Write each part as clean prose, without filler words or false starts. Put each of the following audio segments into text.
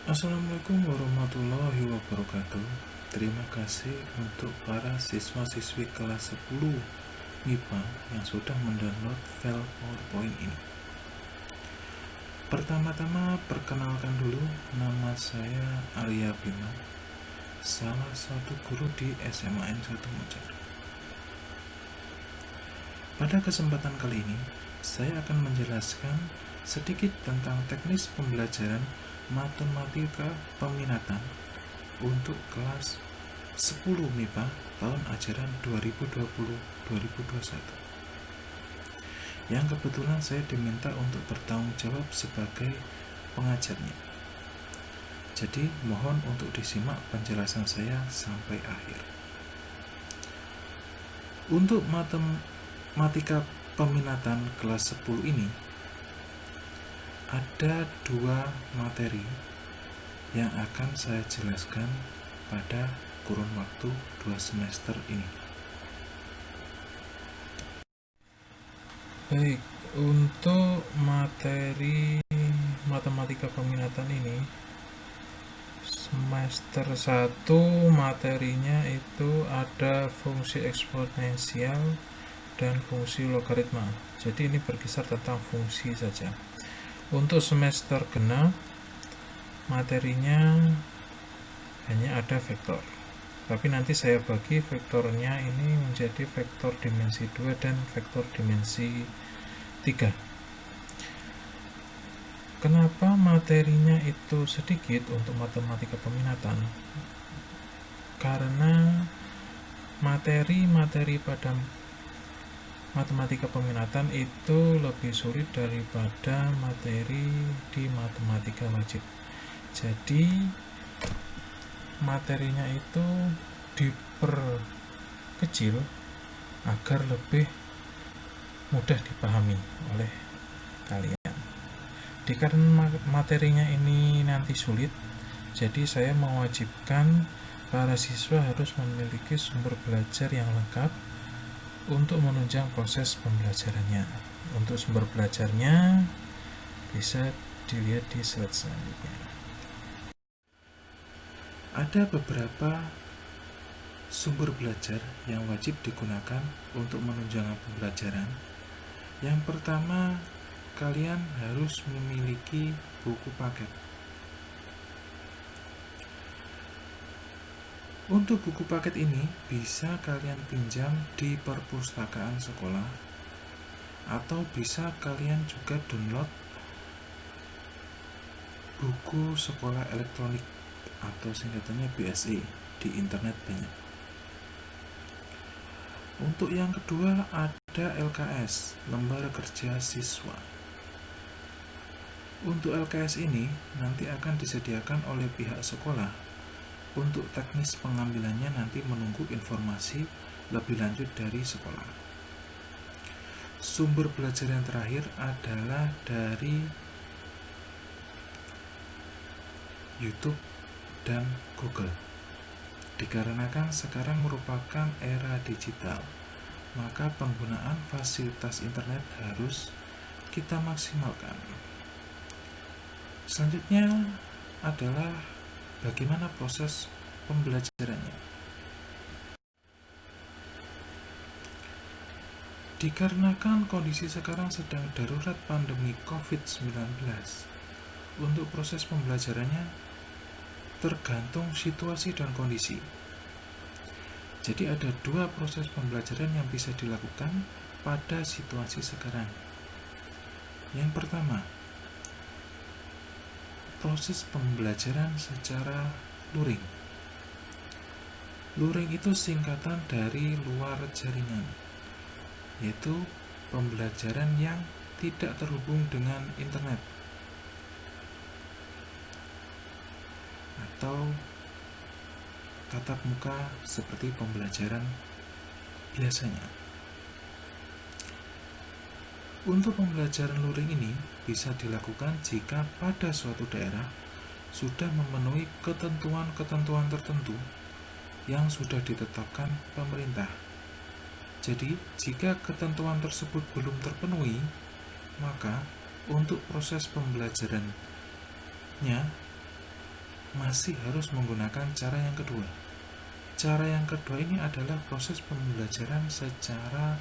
Assalamualaikum warahmatullahi wabarakatuh. Terima kasih untuk para siswa-siswi kelas 10 MIPA yang sudah mendownload file PowerPoint ini. Pertama-tama perkenalkan dulu, nama saya Arya Bima, salah satu guru di SMAN 1 Mojar. Pada kesempatan kali ini, saya akan menjelaskan sedikit tentang teknis pembelajaran matematika peminatan untuk kelas 10 MIPA tahun ajaran 2020-2021 yang kebetulan saya diminta untuk bertanggung jawab sebagai pengajarnya. Jadi mohon untuk disimak penjelasan saya sampai akhir. Untuk matematika peminatan kelas 10 ini ada dua materi yang akan saya jelaskan pada kurun waktu 2 semester ini. Baik, untuk materi matematika peminatan ini semester 1 materinya itu ada fungsi eksponensial dan fungsi logaritma. Jadi ini berkisar tentang fungsi saja. Untuk semester genap materinya hanya ada vektor, tapi nanti saya bagi vektornya ini menjadi vektor dimensi 2 dan vektor dimensi 3. Kenapa materinya itu sedikit untuk matematika peminatan? Karena materi-materi pada matematika peminatan itu lebih sulit daripada materi di matematika wajib. Jadi materinya itu diperkecil agar lebih mudah dipahami oleh kalian. Dikarenakan materinya ini nanti sulit, jadi saya mewajibkan para siswa harus memiliki sumber belajar yang lengkap untuk menunjang proses pembelajarannya. Untuk sumber belajarnya bisa dilihat di slide selanjutnya. Ada beberapa sumber belajar yang wajib digunakan untuk menunjang pembelajaran. Yang pertama, kalian harus memiliki buku paket. Untuk buku paket ini bisa kalian pinjam di perpustakaan sekolah atau bisa kalian juga download buku sekolah elektronik atau singkatannya BSE di internet banyak. Untuk yang kedua ada LKS, Lembar Kerja Siswa. Untuk LKS ini nanti akan disediakan oleh pihak sekolah. Untuk teknis pengambilannya nanti menunggu informasi lebih lanjut dari sekolah. Sumber belajar yang terakhir adalah dari YouTube dan Google. Dikarenakan sekarang merupakan era digital, maka penggunaan fasilitas internet harus kita maksimalkan. Selanjutnya adalah bagaimana proses pembelajarannya. Dikarenakan kondisi sekarang sedang darurat pandemi COVID-19, untuk proses pembelajarannya tergantung situasi dan kondisi. Jadi ada dua proses pembelajaran yang bisa dilakukan pada situasi sekarang. Yang pertama, proses pembelajaran secara luring. Luring itu singkatan dari luar jaringan, yaitu pembelajaran yang tidak terhubung dengan internet atau tatap muka seperti pembelajaran biasanya. Untuk pembelajaran luring ini bisa dilakukan jika pada suatu daerah sudah memenuhi ketentuan-ketentuan tertentu yang sudah ditetapkan pemerintah. Jadi, jika ketentuan tersebut belum terpenuhi, maka untuk proses pembelajarannya masih harus menggunakan cara yang kedua. Cara yang kedua ini adalah proses pembelajaran secara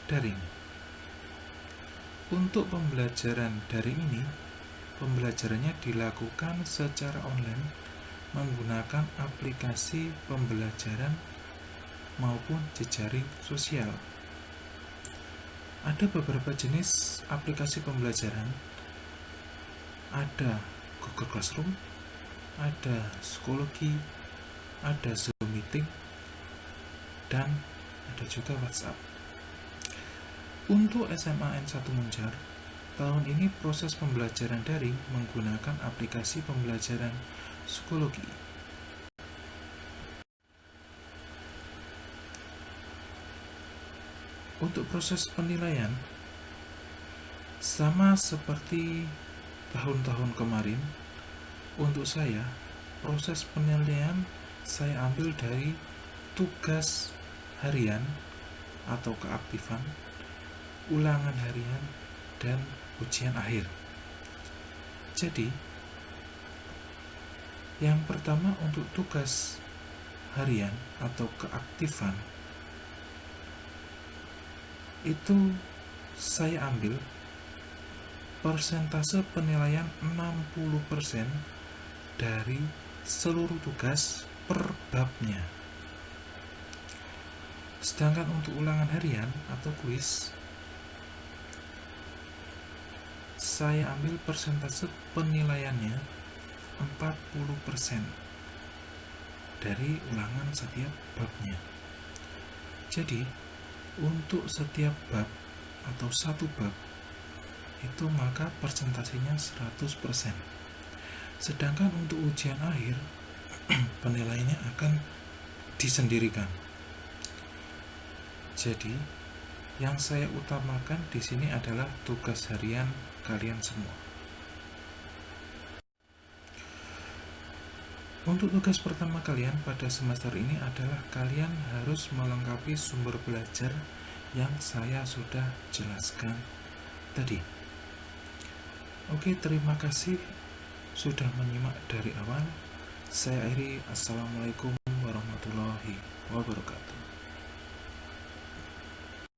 daring. Untuk pembelajaran daring ini, pembelajarannya dilakukan secara online menggunakan aplikasi pembelajaran maupun jejaring sosial. Ada beberapa jenis aplikasi pembelajaran. Ada Google Classroom, ada Psikologi, ada Zoom Meeting, dan ada juga WhatsApp. Untuk SMA N1 Munjar, tahun ini proses pembelajaran daring menggunakan aplikasi pembelajaran psikologi. Untuk proses penilaian, sama seperti tahun-tahun kemarin, untuk saya, proses penilaian saya ambil dari tugas harian atau keaktifan, ulangan harian, dan ujian akhir. Jadi, yang pertama untuk tugas harian atau keaktifan, itu saya ambil persentase penilaian 60% dari seluruh tugas per babnya. Sedangkan untuk ulangan harian atau kuis, saya ambil persentase penilaiannya 40% dari ulangan setiap babnya. Jadi, untuk setiap bab atau satu bab itu maka persentasenya 100%. Sedangkan untuk ujian akhir penilaiannya akan disendirikan. Jadi, yang saya utamakan di sini adalah tugas harian kalian semua. Untuk tugas pertama kalian pada semester ini adalah kalian harus melengkapi sumber belajar yang saya sudah jelaskan tadi. Oke, terima kasih sudah menyimak dari awal. Saya akhiri. Assalamualaikum warahmatullahi wabarakatuh.